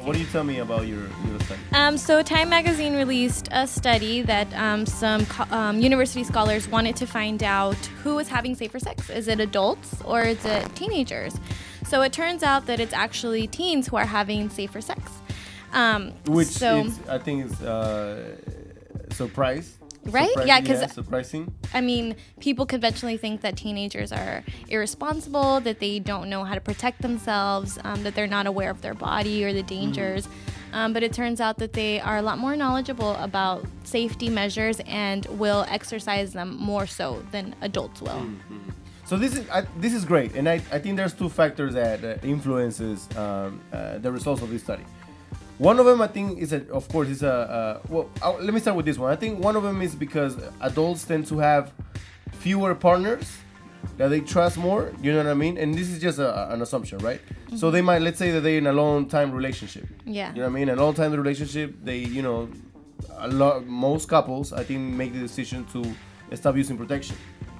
What do you tell me about your study? So Time Magazine released a study that some university scholars wanted to find out who is having safer sex. Is it adults or is it teenagers? So it turns out that it's actually teens who are having safer sex. Which I think is surprise. Right? Yeah, because surprising. I mean, people conventionally think that teenagers are irresponsible, that they don't know how to protect themselves, that they're not aware of their body or the dangers. But it turns out that they are a lot more knowledgeable about safety measures and will exercise them more so than adults will. So this is great, and I think there's two factors that influences the results of this study. One of them, I think, is let me start with this one. I think one of them is because adults tend to have fewer partners that they trust more. You know what I mean? And this is just an assumption, right? Mm-hmm. So they might, let's say that they're in a long-time relationship. Yeah. You know what I mean? A long-time relationship, most couples, I think, make the decision to stop using protection.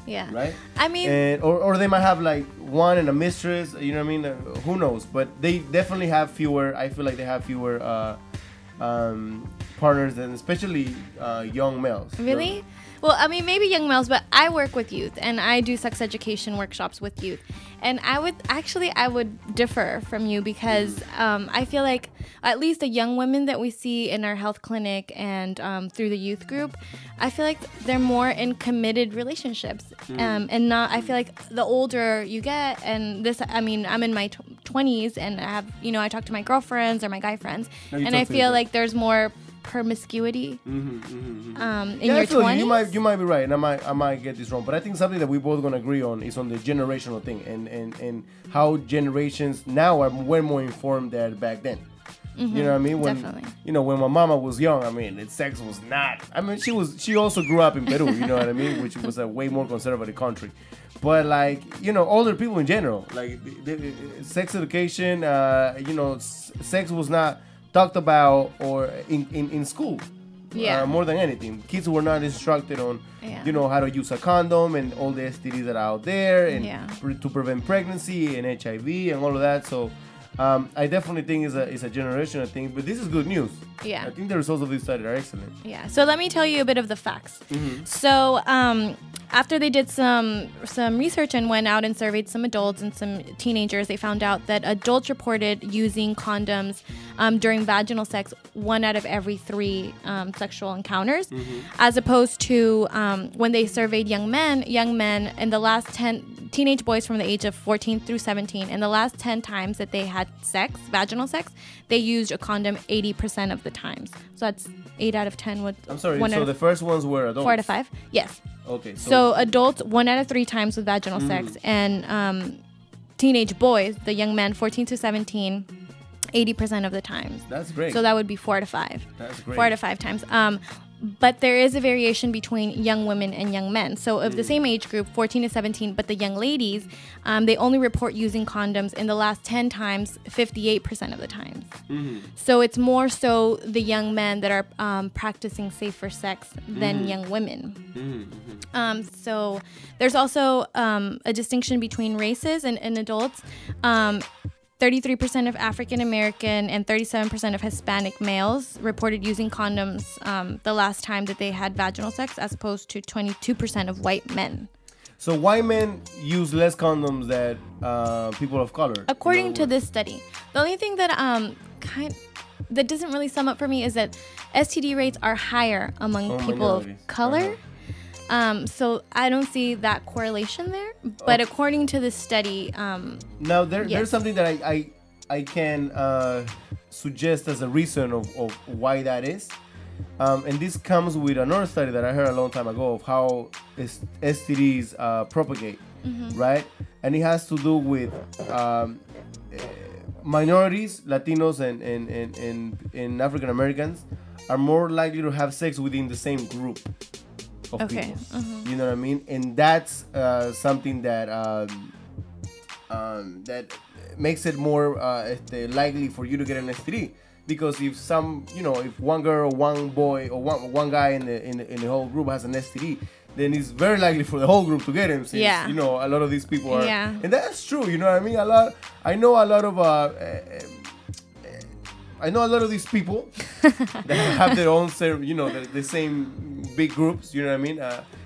Yeah. Right? I mean... Or they might have like one and a mistress, you know what I mean? Who knows? But they definitely have fewer, I feel like they have fewer partners than especially young males. Really? You know? Well, I mean, maybe young males, but I work with youth and I do sex education workshops with youth. And I would differ from you because I feel like at least the young women that we see in our health clinic and through the youth group, I feel like they're more in committed relationships. And not, I feel like the older you get, and this, I mean, I'm in my 20s and I have, I talk to my girlfriends or my guy friends, and I feel like there's more promiscuity in your 20s. You might be right, and I might get this wrong, but I think something that we both gonna agree on is on the generational thing and how generations now are way more informed than back then. You know what I mean? Definitely. When my mama was young, I mean, sex was not. I mean, she also grew up in Peru. You know what I mean? Which was a way more conservative country. But older people in general, like the sex education, sex was not talked about or in school. More than anything, kids were not instructed on how to use a condom and all the STDs that are out there and to prevent pregnancy and HIV and all of that. So I definitely think it's a generational thing, but this is good news. Yeah, I think the results of this study are excellent. Yeah, so let me tell you a bit of the facts. So after they did some research and went out and surveyed some adults and some teenagers, they found out that adults reported using condoms during vaginal sex 1 out of every 3 sexual encounters, as opposed to when they surveyed young men in the last 10 teenage boys from the age of 14 through 17, in the last 10 times that they had vaginal sex, they used a condom 80% of the times. So that's 8 out of 10. I'm sorry, so the first ones were adults? 4 out of 5, yes. Okay. So adults 1 out of 3 times with vaginal sex, and teenage boys, the young men 14 to 17, 80% of the times. That's great. So that would be 4 to 5. That's great. 4 to 5 times. But there is a variation between young women and young men. So of the same age group, 14 to 17, but the young ladies, they only report using condoms in the last 10 times, 58% of the times. So it's more so the young men that are practicing safer sex than young women. So there's also a distinction between races and adults. 33% of African American and 37% of Hispanic males reported using condoms the last time that they had vaginal sex, as opposed to 22% of white men. So white men use less condoms than people of color. According to this study. The only thing that that doesn't really sum up for me is that STD rates are higher among people of color. So I don't see that correlation there. But according to this study, now there's something that I can suggest as a reason of why that is. And this comes with another study that I heard a long time ago of how STDs propagate, right? And it has to do with minorities, Latinos, and African Americans are more likely to have sex within the same group of people. You know what I mean? And that's something that that makes it more likely for you to get an STD. Because if if one girl, one boy, or one guy in the whole group has an STD, then it's very likely for the whole group to get him. Since, a lot of these people are, and that's true. You know what I mean? I know a lot of I know a lot of these people that have their own, the same big groups. You know what I mean?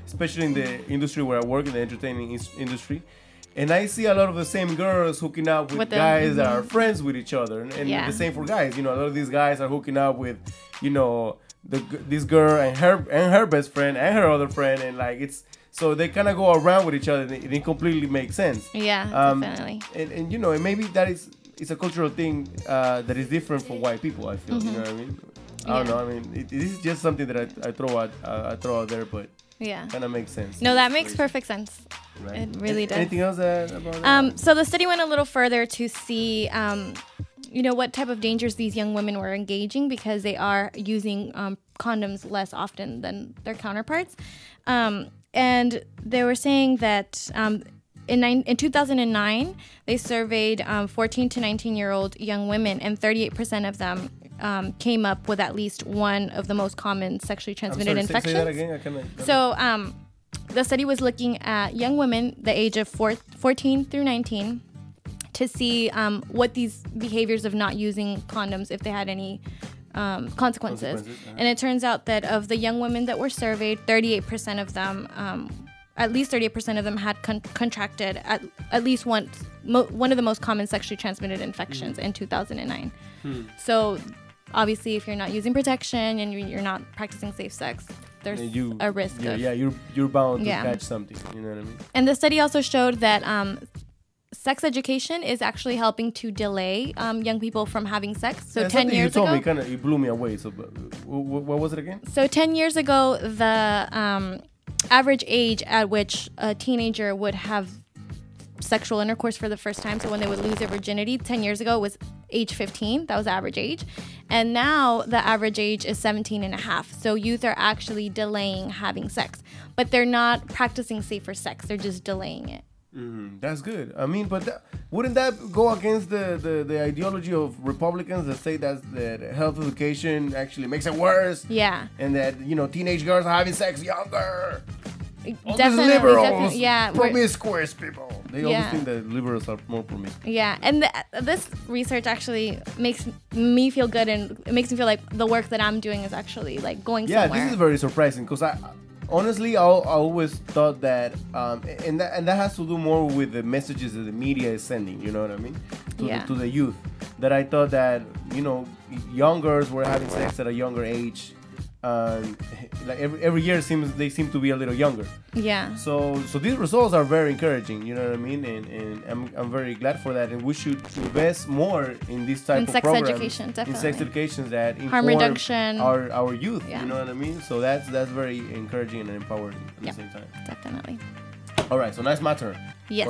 Especially in the industry where I work, in the entertaining industry. And I see a lot of the same girls hooking up with guys that are friends with each other. And the same for guys. A lot of these guys are hooking up with, this girl and her best friend and her other friend. And so they kind of go around with each other, and it completely makes sense. Yeah, definitely. And maybe it's a cultural thing that is different for white people, I feel. You know what I mean? I don't know. I mean, this is just something that I throw out there, but kind of makes sense. No, that makes perfect sense. Right. It really does. Anything else about that? So the study went a little further to see, what type of dangers these young women were engaging, because they are using condoms less often than their counterparts. And they were saying that in 2009, they surveyed 14 to 19-year-old young women, and 38% of them came up with at least one of the most common sexually transmitted infections. Say that again. So the study was looking at young women the age of 14 through 19 to see what these behaviors of not using condoms, if they had any consequences. And it turns out that of the young women that were surveyed, 38% of them, at least 38% of them had contracted at least one of the most common sexually transmitted infections in 2009. So obviously, if you're not using protection and you're not practicing safe sex, there's a risk. You're bound to catch something. You know what I mean? And the study also showed that sex education is actually helping to delay young people from having sex. So 10 years ago, you told me, it blew me away. So what was it again? So 10 years ago, the average age at which a teenager would have sexual intercourse for the first time, so when they would lose their virginity, 10 years ago was age 15. That was the average age. And now the average age is 17 and a half. So youth are actually delaying having sex, but they're not practicing safer sex. They're just delaying it. That's good. I mean, but wouldn't that go against the ideology of Republicans that say that health education actually makes it worse? Yeah. And that, teenage girls are having sex younger. All definitely, these liberals, definitely, promiscuous people. They always think that liberals are more promiscuous. Yeah, and this research actually makes me feel good, and it makes me feel like the work that I'm doing is actually going somewhere. Yeah, this is very surprising, because honestly, I always thought that, and that has to do more with the messages that the media is sending. You know what I mean? To the youth. That I thought that young girls were having sex at a younger age. Every year they seem to be a little younger. Yeah. So these results are very encouraging. You know what I mean? And I'm very glad for that. And we should invest more in this type of programs. In sex education, definitely. In sex education that inform harm reduction. Our youth. Yeah. You know what I mean? So that's very encouraging and empowering at the same time. Definitely. All right. So now it's my turn. Yes.